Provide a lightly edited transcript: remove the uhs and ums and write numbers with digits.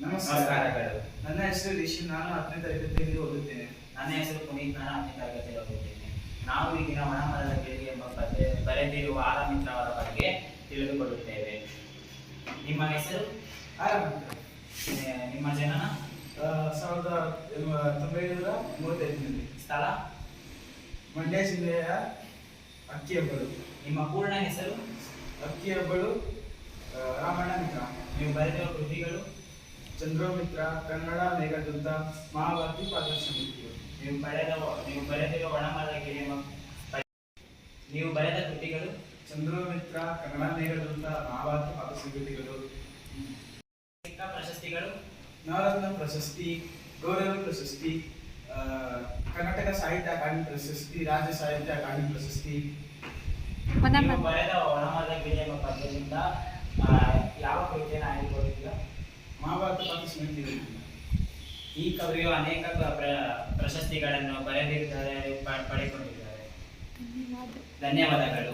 ನಮಸ್ಕಾರಗಳು. ನನ್ನ ಹೆಸರು ರಿಷಿ, ನಾನು 10ನೇ ತರಗತಿಯಲ್ಲಿ ಓದುತ್ತೇನೆ. ನನ್ನ ಹೆಸರು ಪುನೀತ್, ನಾನು 10ನೇ ತರಗತಿಯಲ್ಲಿ ಓದುತ್ತೇನೆ. ನಾವು ಈ ದಿನ ಒಣಮರದ ಗಿಳಿ ಎಂಬ ಬರೆದಿರುವ ಆರಾಮಿತ್ರ ಅವರ ಬಗ್ಗೆ ತಿಳಿದುಕೊಳ್ಳುತ್ತೇವೆ. ನಿಮ್ಮ ಹೆಸರು? ಆರಂಭಿಕ ನಿಮ್ಮ ಜನನ? 1935ರಲ್ಲಿ. ಸ್ಥಳ? ಮಂಡ್ಯ ಜಿಲ್ಲೆಯ ಅಕ್ಕಿಹೆಬ್ಬಳು. ನಿಮ್ಮ ಪೂರ್ಣ ಹೆಸರು? ಅಕ್ಕಿಹೆಬ್ಬಳು ರಾಮಣ್ಣ ಮಿತ್ರ. ನೀವು ಬರೆದಿರುವ ಕೃತಿಗಳು? ಚಂದ್ರೋಮಿತ್ರ, ಕನ್ನಡ ಮೇಘದೂತ, ಮಹಾಭಾರತಿ, ಪಾದರಸಮಿತಿ. ನೀವು ಬರೆದಿರುವ ಒಣಮರದ ಗಿಳಿ ಎಂಬ ನೀವು ಬರೆದ ಕೃತಿಗಳು? ಚಂದ್ರೋಮಿತ್ರ, ಕನ್ನಡ ಮೇಘದೂತ, ಮಹಾಭಾರತಿ, ಪಾದರಸಮಿತಿಗಳು. ಪ್ರಶಸ್ತಿಗಳು? ನವರತ್ನ ಪ್ರಶಸ್ತಿ, ಗೌರವ ಪ್ರಶಸ್ತಿ, ಕರ್ನಾಟಕ ಸಾಹಿತ್ಯ ಅಕಾಡೆಮಿ ಪ್ರಶಸ್ತಿ, ರಾಜ್ಯ ಸಾಹಿತ್ಯ ಅಕಾಡೆಮಿ ಪ್ರಶಸ್ತಿ. ನೀವು ಬರೆದ ಒಣಮರದ ಗಿಳಿ ಎಂಬ ಪದ್ಯದಿಂದ ಯಾವ ಕೃತಿಯನ್ನು ಆಯ್ದುಕೊಂಡಿದ್ದೀರಾ? ಮಹಾಭಾರತ, ಪಾದರಸಮಿತಿ. ಈ ಕವಿಯು ಅನೇಕ ಪ್ರಶಸ್ತಿಗಳನ್ನು ಪಡೆದುಕೊಂಡಿದ್ದಾರೆ. ಧನ್ಯವಾದಗಳು.